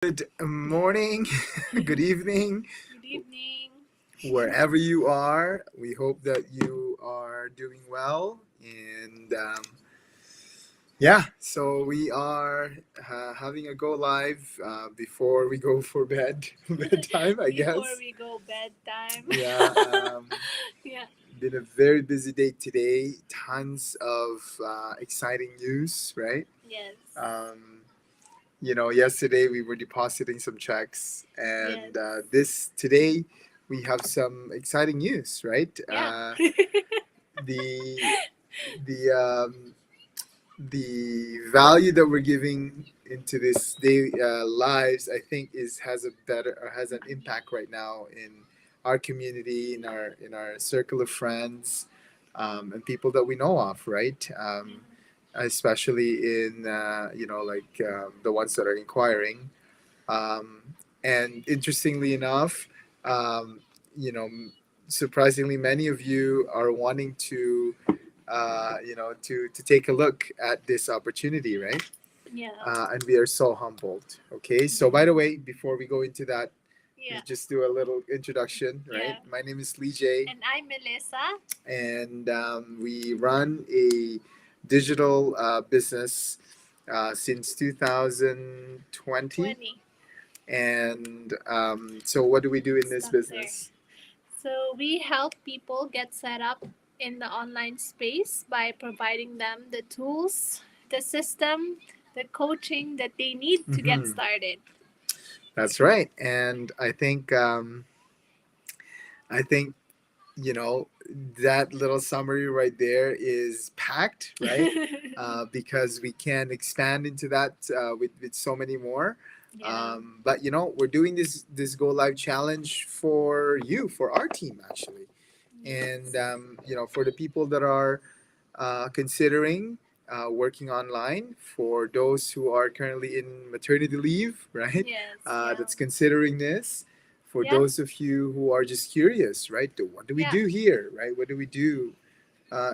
Good morning, good evening, Good evening. wherever you are. We hope that you are doing well. And yeah, so we are having a go live before we go for bed, bedtime, I Before guess. we go bedtime. Yeah, Yeah. been a very busy day today. Tons of exciting news, right? Yes. Um, yesterday we were depositing some checks, Yes. and this today we have some exciting news, right? Yeah. The the the value that we're giving into this day lives, I think, is has a better or has an impact right now in our community, in our circle of friends, and people that we know of, right? Especially in the ones that are inquiring. And interestingly enough, um, you know, surprisingly, many of you are wanting to take a look at this opportunity, right? Yeah. And we are so humbled. Okay, so by the way, before we go into that, Yeah. let's just do a little introduction, right? Yeah. My name is Leejay, And I'm Melissa. and we run a digital business since 2020. 20. And so, what do we do in this Stop there. business? So we help people get set up in the online space by providing them the tools, the system, the coaching that they need to get Hmm. started. That's right. And I think you know that little summary right there is packed, right? Because we can expand into that with so many more. Yeah. But we're doing this go live challenge for you, for our team actually, and Yes. for the people that are considering working online, for those who are currently in maternity leave, right? Yes. Yeah. That's considering this. For Yeah. those of you who are just curious, right? What do we Yeah. do here, right? What do we do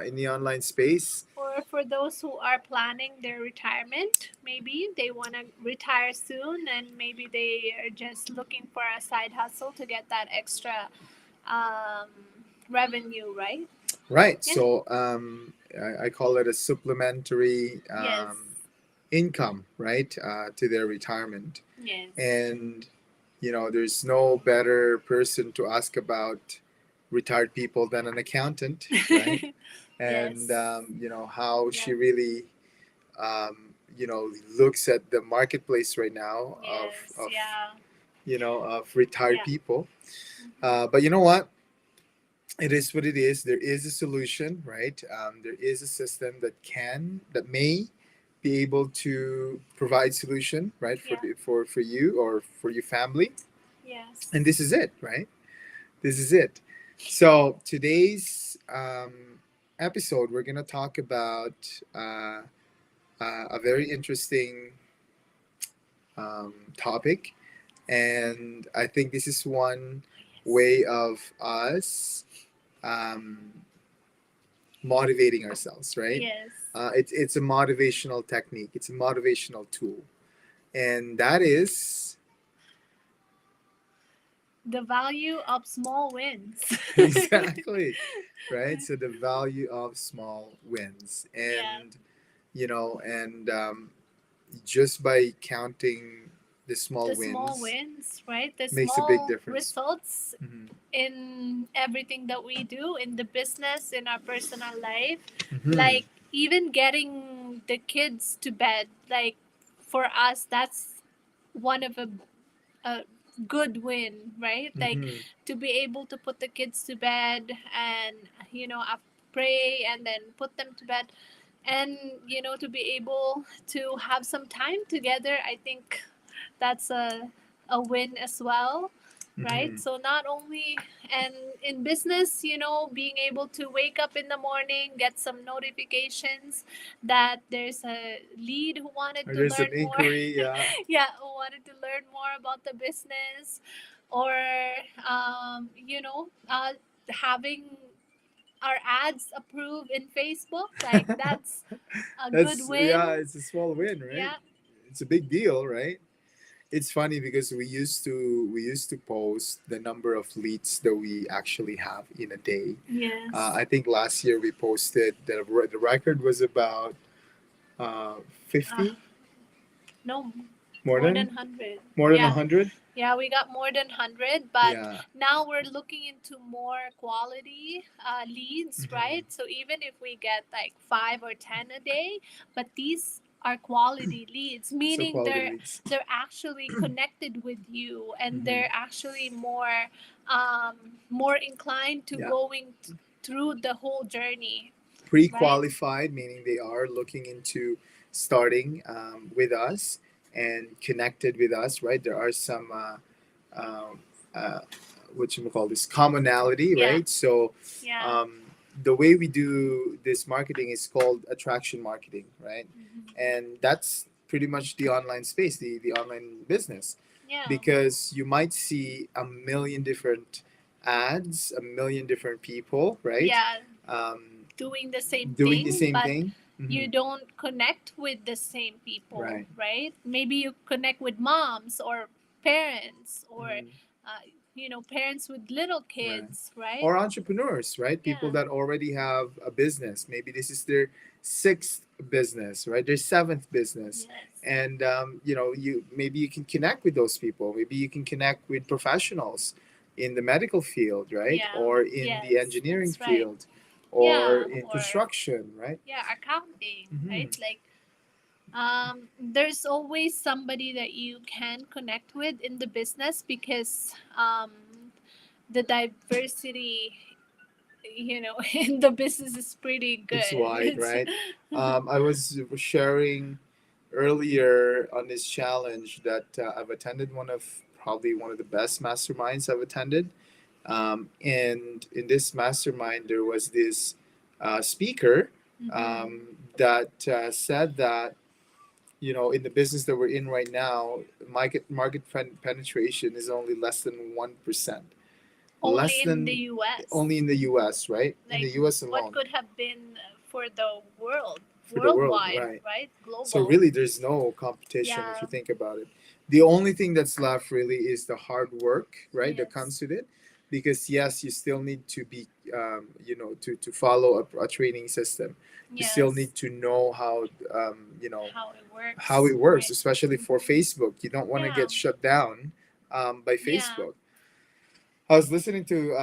in the online space? Or for those who are planning their retirement, maybe they want to retire soon and maybe they are just looking for a side hustle to get that extra um, revenue, right? Right. Yeah. So I call it a supplementary Yes. income, right, to their retirement. Yes. And there's no better person to ask about retired people than an accountant, right? And Yes. how Yeah. she really looks at the marketplace right now of Yes. of Yeah. of retired Yeah. people. Mhm. But you know what? It is what it is. There is a solution, right? There is a system that may be able to provide solution, right, for Yeah. for you or for your family. Yes. And this is it, right? This is it. So today's episode, we're gonna talk about a very interesting topic, and I think this is one way of us um, motivating ourselves, right? Yes. It's a motivational technique. It's a motivational tool, and that is The value of small wins. exactly right. So the value of small wins, Yeah. and just by counting the small The small wins wins, right? The makes a big small difference. results Hmm. in everything that we do in the business, in our personal life, Hmm. like even getting the kids to bed. Like for us, that's one of a good win, right? Like Hmm. to be able to put the kids to bed and pray and then put them to bed and to be able to have some time together. I think that's a win as well, right? Hmm. So not only and in business, being able to wake up in the morning, get some notifications that there's a lead who wanted to There's an learn more. inquiry. Yeah. Yeah, who wanted to learn more about the business, or having our ads approved in Facebook, like that's a good That's, yeah. win. It's a small win, right? Yeah. It's a big deal, right? it's funny because we used to post the number of leads that we actually have in a day. Yes. I think last year we posted the record was about uh, Uh, 50, no, more more than than 100. more than Yeah. 100. Yeah, we got more than 100, but Yeah. now we're looking into more quality leads, Hmm. right? So even if we get like 5 or 10 a day, but these are quality leads, So meaning quality leads. they're actually connected with you, and Hmm. they're actually more inclined to Yeah. going through the whole journey, right? Pre-qualified, meaning they are looking into starting with us and connected with us, right? There are some um, uh, what you call this commonality, Yeah, right? So yeah. um, the way we do this marketing is called attraction marketing, right? Mhm. And that's pretty much the online space, the online business, Yeah, because you might see a million different ads, a million different people, right? yeah, Um, doing the same doing the thing, same but thing. you Hmm. don't connect with the same people, Right. right? Maybe you connect with moms or parents, or Mhm. parents with little Right. kids, right? Or entrepreneurs, right? People Yeah. that already have a business. Maybe this is their sixth business, right? Their seventh business. Yes. And you maybe you can connect with those people. Maybe you can connect with professionals in the medical field, right? Yeah. Or in the Yes, engineering that's right. field, or Yeah. in Or construction, right? yeah, accounting, Hmm. right? Like there's always somebody that you can connect with in the business, because the diversity, in the business is pretty It's good. wide, It's right? I was sharing earlier on this challenge that I've attended probably one of the best masterminds I've attended. And in this mastermind, there was this speaker Mhm. that said that, in the business that we're in right now, penetration is only less than 1%. Only Less in the than US. only in the US, right? In Like, the US what alone. could have been for the world, For the world, worldwide, right? right? So Global. really, there's no competition if Yeah. you think about it. The only thing that's left really is the hard work, right, that Yes. comes with it. Because yes, you still need to be, to follow a training system. You still Yes. need to know How it how works, it works, right? especially for Mhm. Facebook. You don't want to Yeah. get shut down by Yeah. Facebook. I was listening to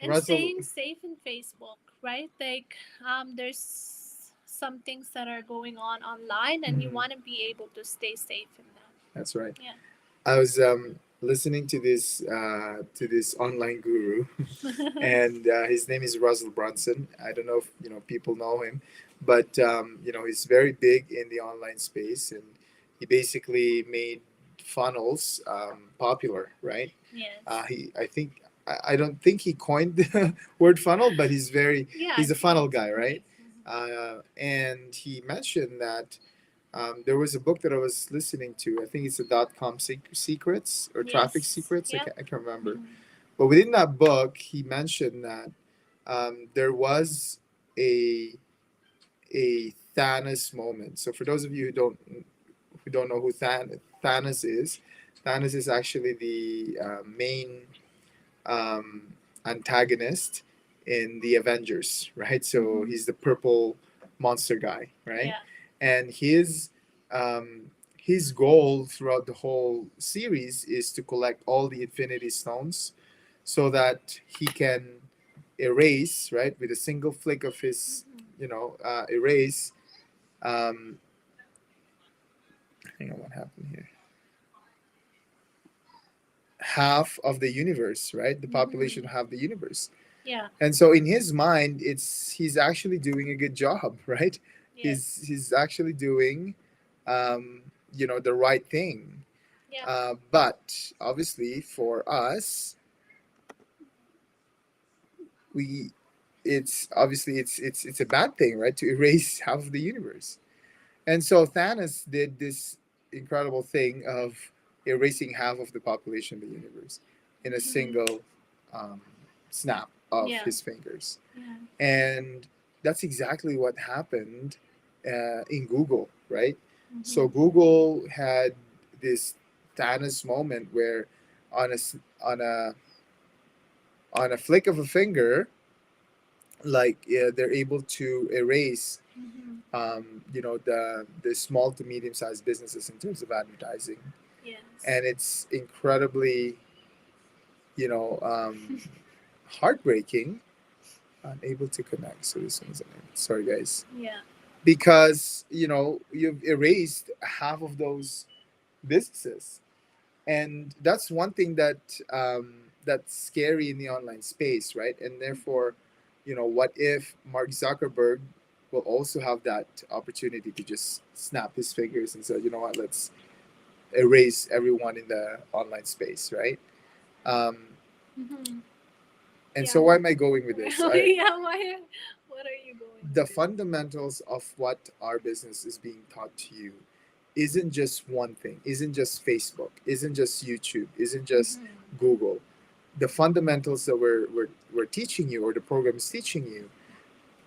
And Russell. staying safe in Facebook, right? Like, there's some things that are going on online, and you Mhm, want to be able to stay safe in that's right. that. I was listening to this online guru, Yeah. and his name is Russell Brunson. I don't know if people know him, but he's very big in the online space, and he basically made funnels popular, right? Yes. He I think I don't think he coined the word funnel, but Yeah, he's a funnel guy, right? yes. And he mentioned that there was a book that I was listening to. I think it's the secrets or traffic Yes. secrets. Yeah. I can't remember. Mhm. But within that book, he mentioned that there was a Thanos moment. So for those of you who don't know who Thanos is actually the main um, antagonist in the Avengers, right? So Mhm. he's the purple monster guy, right? Yeah. And his goal throughout the whole series is to collect all the Infinity Stones, so that he can erase, right, with a single flick of his, Mhm. erase. Um, Hang on, what happened here? Half of the universe, right? The population of Mhm. half the universe. Yeah. And so in his mind, he's actually doing a good job, right? Yes. He's actually doing, the right thing. Yeah. But obviously for us, we it's obviously it's a bad thing, right? To erase half of the universe. And so Thanos did this incredible thing of erasing half of the population of the universe in a Mhm. single um, snap of Yeah. his fingers. Yeah. And that's exactly what happened in Google, right? So Mhm. Google had this Thanos moment where on a s- on a flick of a finger, like they're able to erase Mm-hmm. the small to medium sized businesses in terms of advertising, Yes. and it's incredibly you know heartbreaking. Unable to connect. So this one's sorry guys, Yeah. because you've erased half of those businesses, and that's one thing that's scary in the online space, right? And therefore, what if Mark Zuckerberg will also have that opportunity to just snap his fingers and say, you know what, let's erase everyone in the online space, right? um, Mm-hmm. and Yeah. so why am I going with this? Yeah. Why? What are you going The with it? fundamentals of what our business is being taught to you isn't just one thing, isn't just Facebook, isn't just YouTube, isn't just Mm-hmm. Google. The fundamentals that we're teaching you, or the program is teaching you,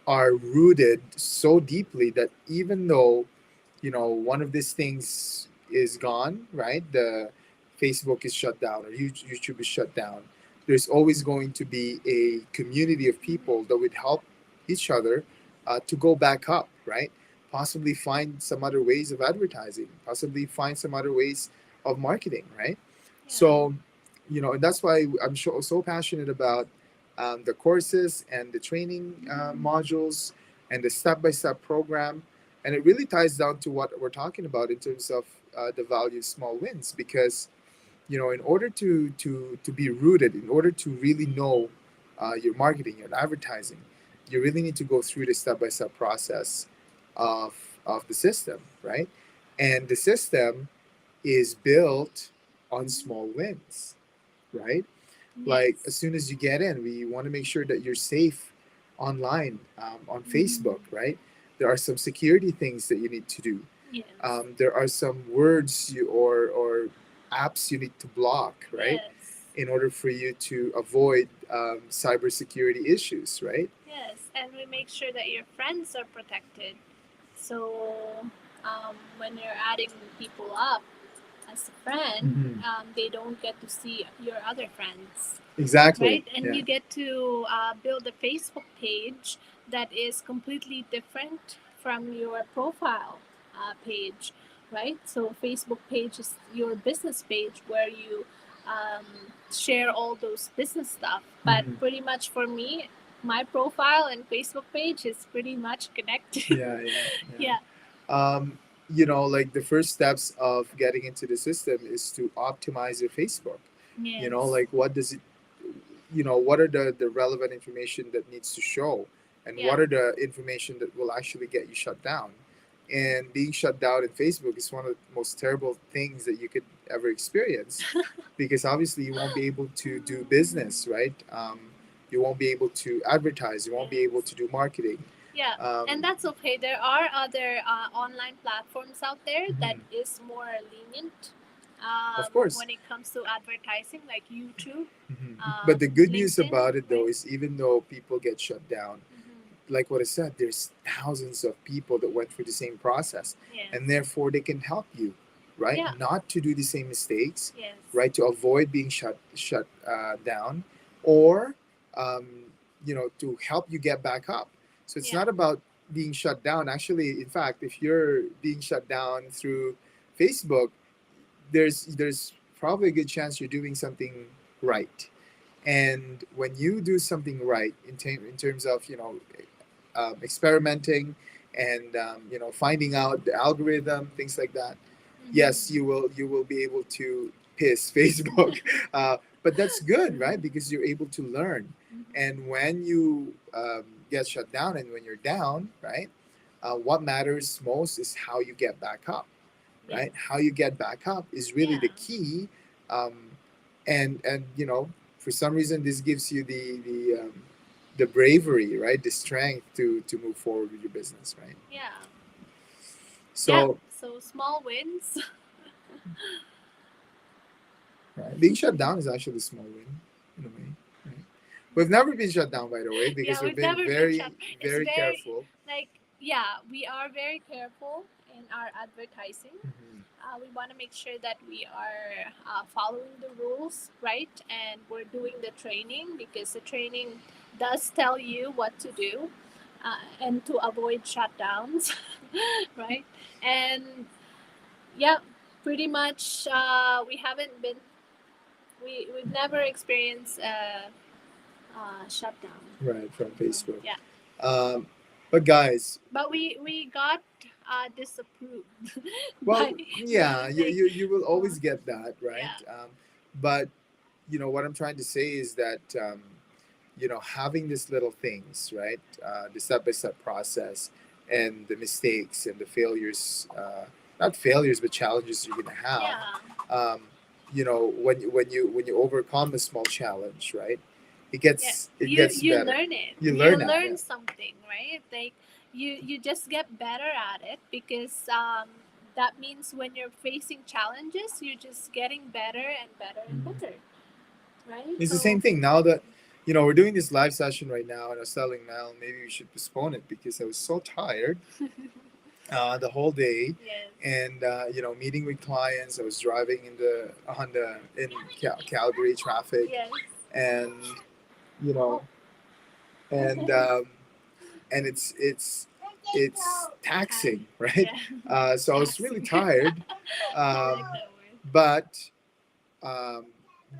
are rooted so deeply that even though one of these things is gone, right? The Facebook is shut down or YouTube is shut down. There's always going to be a community of people that would help each other to go back up, right? Possibly find some other ways of advertising, possibly find some other ways of marketing, right? Yeah. So, and that's why I'm so passionate about the courses and the training modules and the step by step program. And it really ties down to what we're talking about in terms of the value of small wins, because in order to be rooted, in order to really know your marketing, your advertising, you really need to go through the step by step process of the system, right? And the system is built on small wins, right? Like as Yes. soon as you get in, we want to make sure that you're safe online, on Mm-hmm. Facebook, right? There are some security things that you need to do. Yes. There are some words or apps you need to block, right? Yes. In order for you to avoid cybersecurity issues, right? Yes. And we make sure that your friends are protected. So when you're adding people up as a friend, Mm-hmm. they don't get to see your other friends, Exactly. right? And Yeah. you get to build a Facebook page that is completely different from your profile page, right? So Facebook page is your business page where you share all those business stuff. But Mm-hmm. pretty much for me, my profile and Facebook page is pretty much connected. Yeah, yeah, Yeah. yeah. Like the first steps of getting into the system is to optimize your Facebook. Yes. Like what does it, what are the relevant information that needs to show, and Yeah. what are the information that will actually get you shut down. And being shut down in Facebook is one of the most terrible things that you could ever experience, because obviously you won't be able to do business, right? You won't be able to advertise, you won't be able Yes. to do marketing. Yeah, and that's okay. There are other online platforms out there that Mhm. is more lenient Of course. when it comes to advertising, like YouTube, Mhm. But the good news LinkedIn, about it, though, right? is even though people get shut down, Mm-hmm. like what I said, there's thousands of people that went through the same process, Yes. and therefore they can help you, right? Yeah. Not to do the same mistakes, Yes. right? To avoid being shut down, or to help you get back up. So it's Yeah. not about being shut down. Actually, in fact, if you're being shut down through Facebook, there's probably a good chance you're doing something right. And when you do something right in terms of experimenting and finding out the algorithm, things like that, yes, Mm-hmm. you will be able to piss Facebook, but that's good, right? Because you're able to learn. Mm-hmm. And when you get shut down and when you're down, right, what matters most is how you get back up, Yeah. right? How you get back up is really Yeah. the key. And for some reason this gives you the bravery, right? The strength to move forward with your business, right? Yeah. Yeah. So So small wins. right, being shut down is actually a small win in a way, right? We've never been shut down, by the way, because Yeah, we've we've been never been shut. very It's very very careful. like, yeah, we are very careful in our advertising. Mhm. we want to make sure that we are following the rules, right? And we're doing the training because the training does tell you what to do and to avoid shutdowns, right? And yeah, pretty much we haven't been, we've never experienced a shutdown. Right, from Facebook. Yeah. Um, but guys, But we got disapproved well, by yeah, like you will always get that, right? yeah. But what I'm trying to say is that having these little things, right? The step by step process and the mistakes and the failures, not failures, but challenges you're gonna have. Yeah. When you overcome a small challenge, right? It Yeah. gets it You gets you better. learn it. You You learn that, yeah. learn something, right? Like you just get better at it because that means when you're facing challenges, you're just getting better and better and Mhm. better, right? It's the So same thing now that we're doing this live session right now, and I was telling Mel maybe we should postpone it because I was so tired the whole day, yes. and meeting with clients. I was driving in Calgary traffic, Yes. and you know, and and it's taxing, right? Yeah. So I was really Taxing. tired, I like um, that word. but um,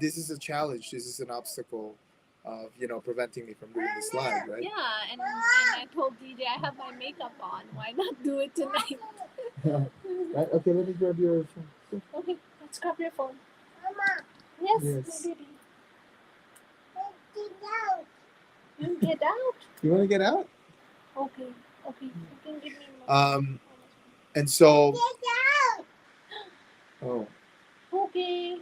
this is a challenge. This is an obstacle of preventing me from doing this live, right? Yeah, and I told DJ I have my makeup on. Why not do it tonight? Right. Okay. Let me grab your phone. Okay, let's grab your phone. Yes, Yes. my baby. You get out. You want to get out? Okay, okay. You can give me more. And so. Oh. Okay.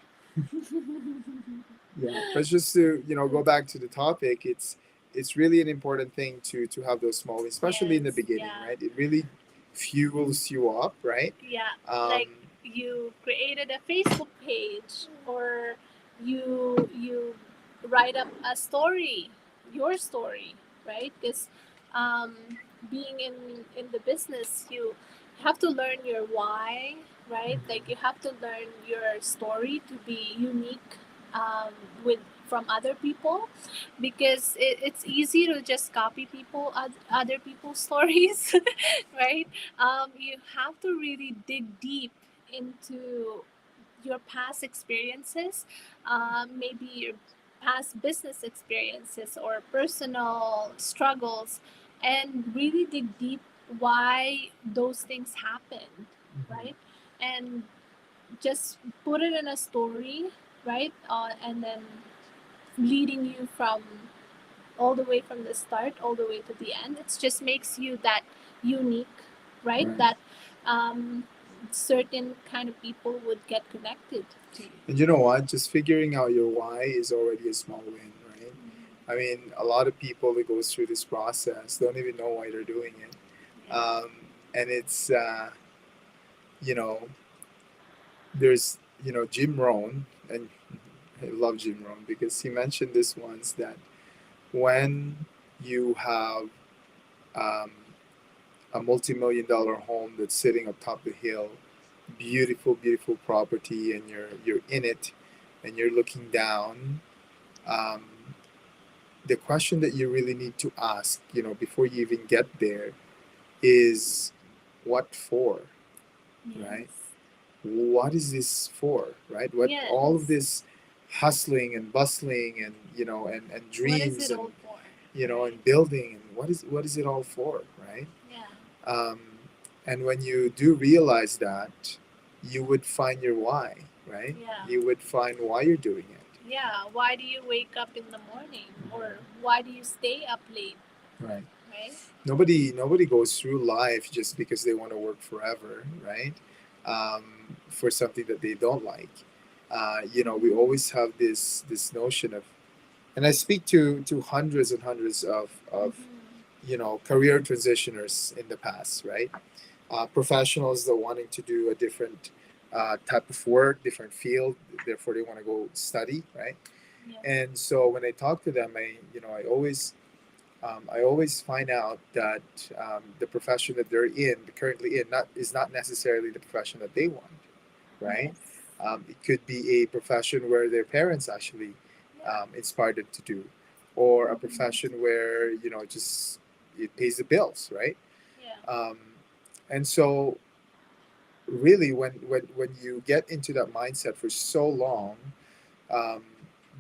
Yeah. But just to go back to the topic, it's really an important thing to have those small wins, especially in the Yes, beginning, yeah. right? It really fuels you up, right? Yeah, like Um, you created a Facebook page or you write up a story, your story, right? Because um, being in the business, you have to learn your why, right? Like you have to learn your story to be unique um, with from other people because it's easy to just copy other people's stories, right? You have to really dig deep into your past experiences, maybe your past business experiences or personal struggles, and really dig deep why those things happened, right? And just put it in a story, right? And then leading you from all the way from the start all the way to the end. It just makes you that unique, right? Right. That um, certain kind of people would get connected to you. And you know what? Just figuring out your why is already a small win, right? I mean, a lot of people that goes through this process don't even know why they're doing it, and it's you know, there's Jim Rohn, and I love Jim Rohn because he mentioned this once that when you have um, a multi-million dollar home that's sitting up top the hill, beautiful, beautiful property, and you're in it, and you're looking down. Um, the question that you really need to ask, before you even get there, is what for, right? Yes. What is this for, right? What Yes. all of this hustling and bustling and and What is dreams it and all for? and building, and what is it all for, right? Yeah. um, and when you do realize that, you would find your why, right? Yeah. You would find why you're doing it. Yeah. Why do you wake up in the morning, or why do you stay up late? Right. Right. Nobody goes through life just because they want to work forever, right? For something that they don't like. We always have this notion of, and I speak to hundreds and hundreds of career transitioners in the past, right? Professionals that wanting to do a different type of work, different field, therefore they want to go study, right? Yeah. And so when I talk to them, I always find out that the profession that they're in, currently in, not is not necessarily the profession that they want, right? Yes. It could be a profession where their parents actually Yeah. inspired them to do, or a Mm-hmm. profession where just it pays the bills, right? Yeah. Um, and so really when you get into that mindset for so long, um,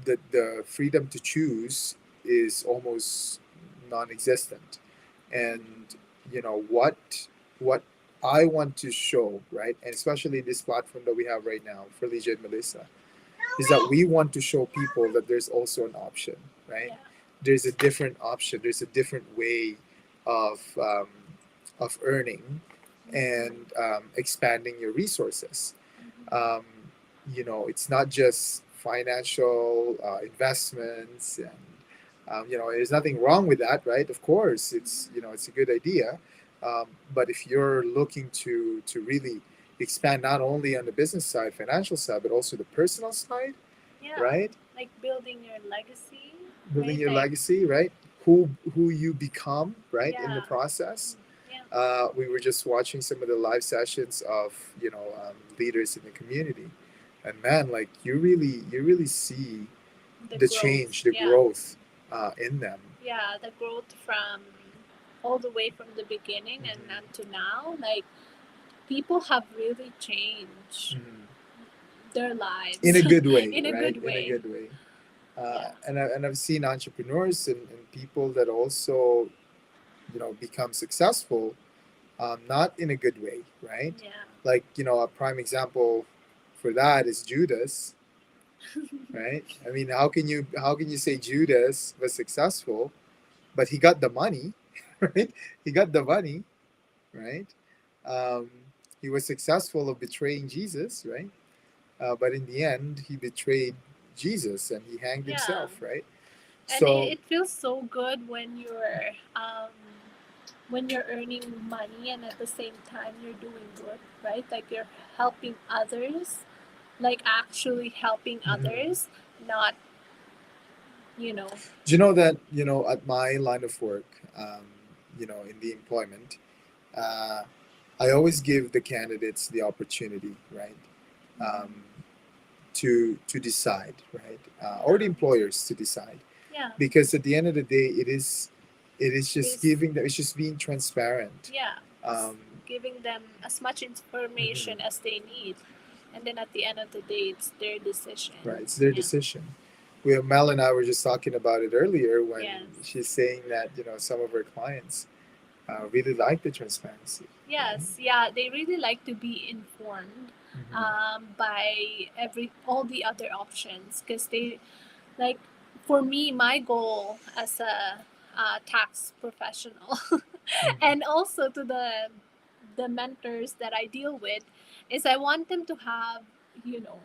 the freedom to choose is almost non-existent. And what I want to show, right, and especially this platform that we have right now for Leejay and Melissa, is that we want to show people that there's also an option, right? Yeah. There's a different option. There's a different way of earning Mm-hmm. and expanding your resources. Mm-hmm. um, it's not just financial investments, and there's nothing wrong with that, right? Of course, it's a good idea, but if you're looking to really expand not only on the business side, financial side, but also the personal side, Yeah. right? Like building your legacy, Building right? your Like, legacy, right? Who you become, right, in the yeah. process. Yeah. We were just watching some of the live sessions of leaders in the community, and man, like you really see The the growth. change, the Yeah. growth in them. Yeah. The growth from all the way from the beginning and Hmm. unto now. Like, people have really changed Hmm. their In lives a good way, in a right? good In a way. good way. Yeah. And I've seen entrepreneurs and people that also become successful, not in a good way, right? Yeah. Like a prime example for that is Judas, right? I mean, how can you say Judas was successful, but he got the money, right? He got the money, right? Um, he was successful of betraying Jesus, right? But in the end, he betrayed Jesus and he hanged Yeah. himself, right? And So, it feels so good when you're earning money and at the same time you're doing good, right? Like, you're helping others, like actually helping mhm. others, not, you know. Do you know that at my line of work, in the employment, uh, I always give the candidates the opportunity, right, um, Mm-hmm. to decide, right, or the Yeah. employers to decide, Yeah. because at the end of the day, it is just Is giving them, it's just being transparent. yeah, Um, giving them as much mhm. information as they need, and then at the end of the day, it's their decision. Right, it's their Yeah. decision. Mel and I were just talking about it earlier when Yes. she's saying that some of her clients really like the transparency, right? Yes, yeah, they really like to be informed Hmm. by all the other options, because they, like, for me, my goal as a tax professional and also to the mentors that I deal with is I want them to have, you know,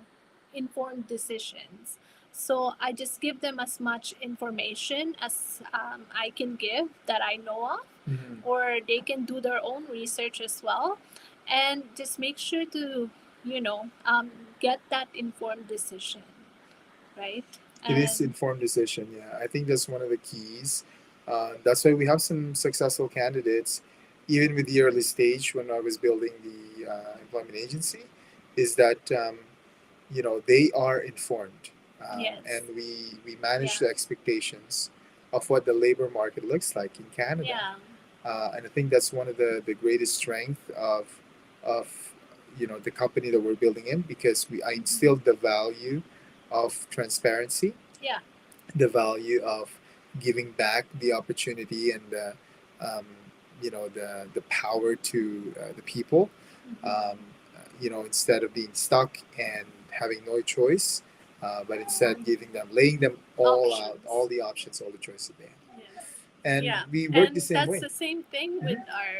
informed decisions. So I just give them as much information as I can give that I know of, Hmm. or they can do their own research as well, and just make sure to, get that informed decision, right? It is And informed decision. Yeah, I think that's one of the keys. That's why we have some successful candidates, even with the early stage when I was building the employment agency, is that they are informed, yes, and we manage yeah, the expectations of what the labor market looks like in Canada. yeah, And I think that's one of the greatest strength of the company that we're building in, because I hmm, instilled the value of transparency, yeah, the value of giving back the opportunity and um, the power to the people, hmm, instead of being stuck and having no choice, but instead laying them all out, all options. the options, all the choices they have. Yes. And Yeah. we work the And same that's way. the same thing with our,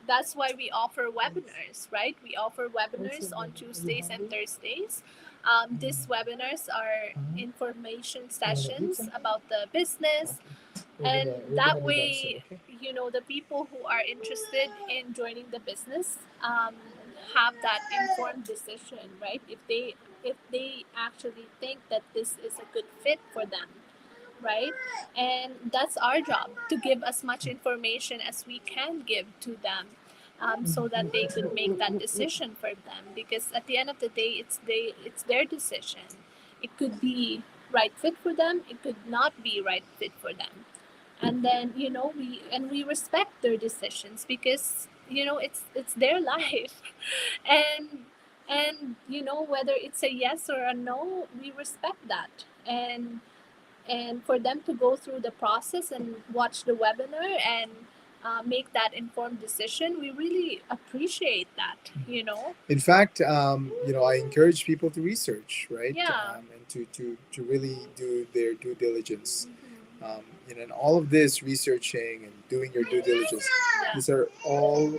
that's why we offer webinars, right? We offer webinars on Tuesdays and Thursdays. These webinars are information sessions about the business, and that way, the people who are interested in joining the business have that informed decision, right? If they actually think that this is a good fit for them, right? And that's our job, to give as much information as we can give to them, so that they could make that decision for them. Because at the end of the day, it's their decision. It could be right fit for them. It could not be right fit for them. And then we respect their decisions because it's their life, and whether it's a yes or a no, we respect that. And for them to go through the process and watch the webinar and make that informed decision, we really appreciate that. In fact, I encourage people to research, right? Yeah. And to really do their due diligence. Mhm. And all of this researching and doing your due diligence, Yeah. these are all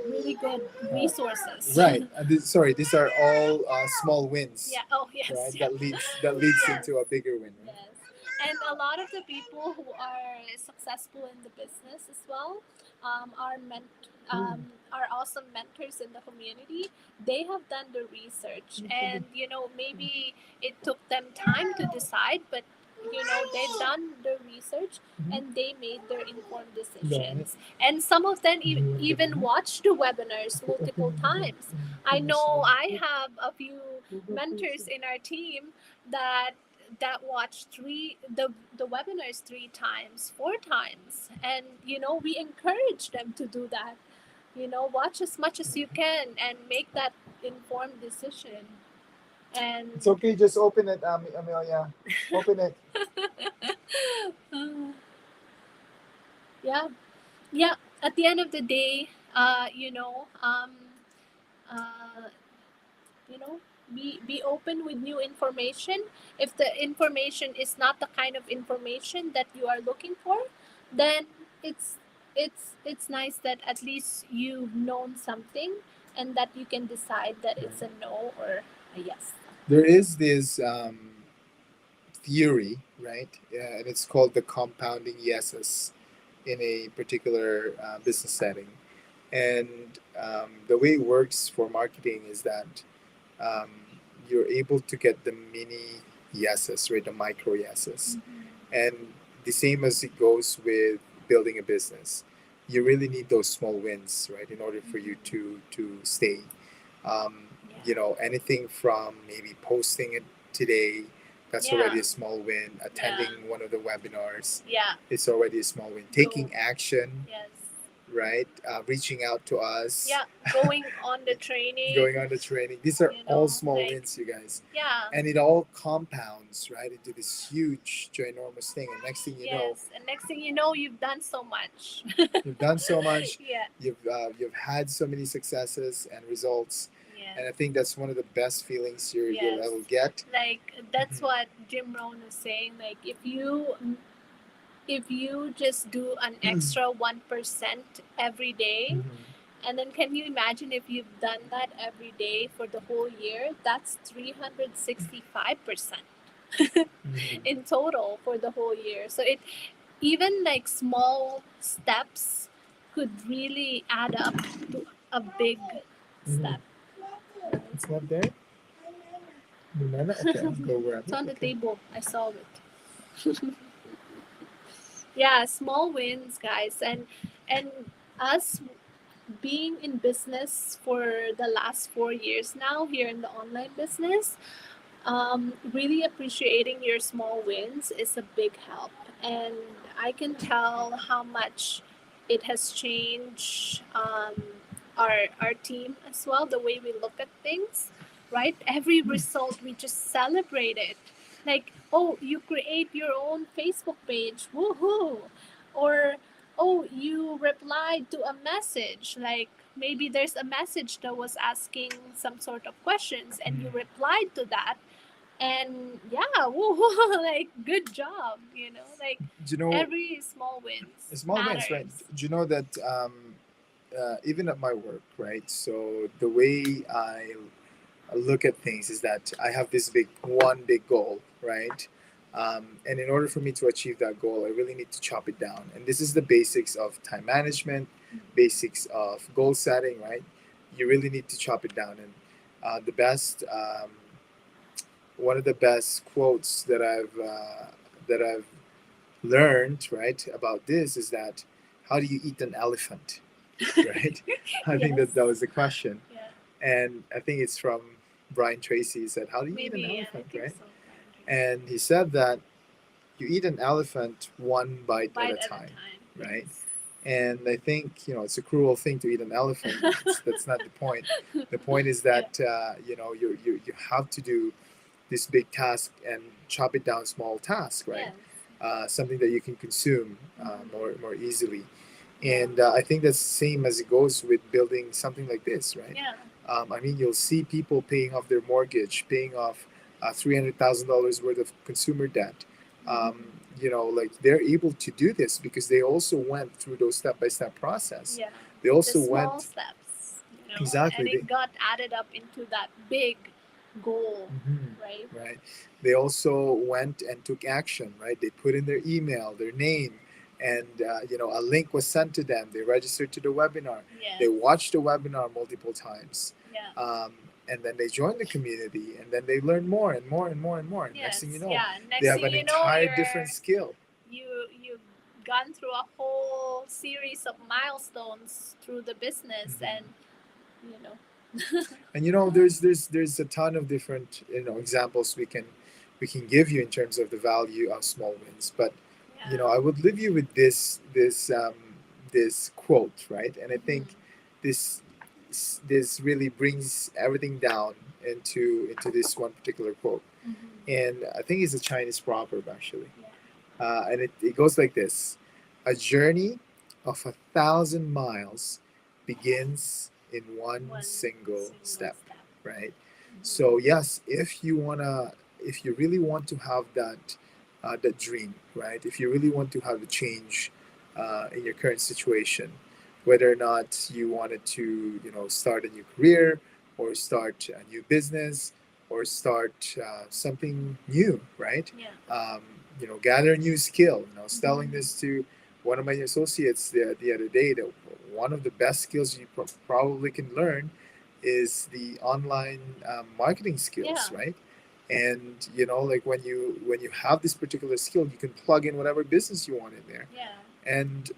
Really good resources. right. Sorry, these are all small wins, Yeah. Oh, yes. right? Yeah. That leads Yes. into a bigger win, right? Yes. And a lot of the people who are successful in the business as well, are awesome mentors in the community. They have done the research, and maybe it took them time to decide, but they've done the research and they made their informed decisions. And some of them even watched the webinars multiple times. I know I have a few mentors in our team that watched the webinars 3 times, 4 times, and we encourage them to do that. Watch as much as you can and make that informed decision. And It's okay, just open it, Amelia. Open it. yeah, yeah. At the end of the day, uh, you know be open with new information. If the information is not the kind of information that you are looking for, then it's nice that at least you've known something and that you can decide that it's a no or a yes. There is this theory, right? And it's called the compounding yeses in a particular business setting. And the way it works for marketing is that um, you're able to get the mini yeses, right? The micro yeses. And the same as it goes with building a business, you really need those small wins, right, in order for you to stay. Anything from maybe posting it today, that's already a small win. Attending one of the webinars, Yeah. it's already a small win. Taking action, Yes. right? Reaching out to us. Yeah. Going on the training. Going on the training. These are all small like, wins, you guys. Yeah. And it all compounds, right, into this huge, ginormous thing. And next thing you know, Yes. And next thing you know, you've done so much. you've done so much. Yeah. You've had so many successes and results. Yes. And I think that's one of the best feelings you'll Yes. ever get. Like that's what Jim Rohn was saying. Like if you just do an extra 1% every day, and then can you imagine if you've done that every day for the whole year? That's 365% in total for the whole year. So it even like small steps could really add up to a big step. It's not there? Banana? Okay, I'll go grab it. It's on the Okay. table. I saw it. Yeah, small wins, guys, and us being in business for the last 4 years now here in the online business, really appreciating your small wins is a big help, and I can tell how much it has changed our team as well, the way we look at things, right? Every result we just celebrate it, like, oh, you create your own Facebook page, woohoo, or oh, you replied to a message, like maybe there's a message that was asking some sort of questions and you replied to that, and yeah, woohoo, like good job, like Do you know every small wins small wins, right? matters. Do you know that even at my work, right? So the way I look at things is that I have this one big goal, right? And in order for me to achieve that goal, I really need to chop it down. And this is the basics of time management, basics of goal setting, right? You really need to chop it down. And the best, one of the best quotes that I've learned, right, about this is that how do you eat an elephant? right? I think Yes. that was the question. Yeah. And I think it's from Brian Tracy. He said, how do you eat an Maybe, yeah, I elephant, think right? so. And he said that you eat an elephant one bite at a Bite at a time, time. right? Yes. And I think, it's a cruel thing to eat an elephant. That's not the point. The point is Yeah. that you have to do this big task and chop it down small tasks, right? Yes. Something that you can consume Mhm. more easily. Yeah. And I think that's the same as it goes with building something like this, right? Yeah. I mean, you'll see people paying off their mortgage, paying off $300,000 worth of consumer debt. Mhm. Like they're able to do this because they also went through those step by step process. Yeah. They The also small went steps, exactly. and it got added up into that big goal, Mhm. right? Right. They also went and took action, right? They put in their email, their name, and a link was sent to them. They registered to the webinar. Yes. They watched the webinar multiple times, Yeah. and then they joined the community, and then they learn more and more and more and more. And next Yes. thing you know, Yeah. they Next have thing an you know, entire different skill. you've gone through a whole series of milestones through the business, Mhm. and you know. And there's a ton of different examples we can give you in terms of the value of small wins. But Yeah. I would leave you with this quote, right? And I think Mhm. this this really brings everything down into this one particular quote. Mhm. And I think it's a Chinese proverb actually. Yeah. And it goes like this: a journey of 1,000 miles begins in one One single single step, step. right? Mhm. So yes, if you really want to have that dream, right? If you really want to have a change in your current situation, whether or not you wanted to, start a new career or start a new business or start something new, right? Yeah. Um, gather a new skill. I was telling Mhm. this to one of my associates the other day that one of the best skills you probably can learn is the online marketing Yeah. skills, right? And like when you have this particular skill, you can plug in whatever business you want in there, Yeah. and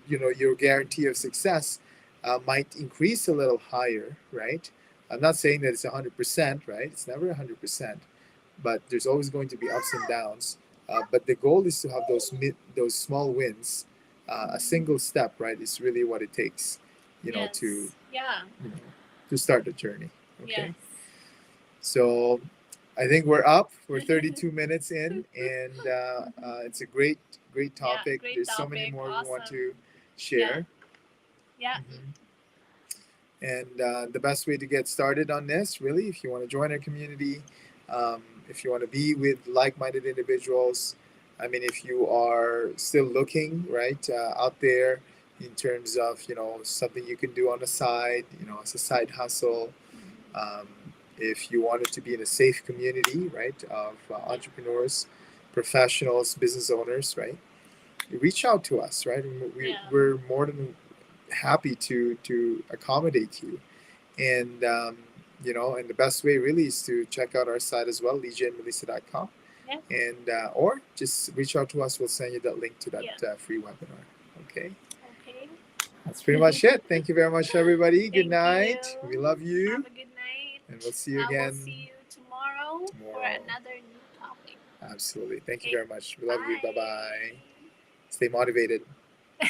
your guarantee of success might increase a little higher, right? I'm not saying that it's 100%, right? It's never 100%, but there's always going to be ups and downs. But the goal is to have those small wins. A single step, right, is really what it takes, to Yes. Yeah. you know, to start the journey. Yes. Okay, so I think we're up. We're 32 minutes in, and it's a great Yeah. topic. Great There's so many topic. more we want Awesome. to Yeah. share. Yeah. Mhm. And the best way to get started on this, really, if you want to join our community, if you want to be with like-minded individuals, I mean, if you are still looking right out there in terms of something you can do on the side, as a side hustle, um, if you wanted to be in a safe community, right, of entrepreneurs, professionals, business owners, right, you reach out to us, right? And Yeah. we're more than happy to accommodate you. And and the best way really is to check out our site as well, leejayandmelissa.com, Yeah. and or just reach out to us. We'll send you that link to that Yeah. free webinar. Okay, Okay. that's pretty much it. Thank you very much, everybody. Good Thank night. you. We love Have you, a good night. and we'll see you I will again see you tomorrow for tomorrow. another new topic. Absolutely. Thank you Okay. very much. We love you. Bye Bye. bye. Stay motivated.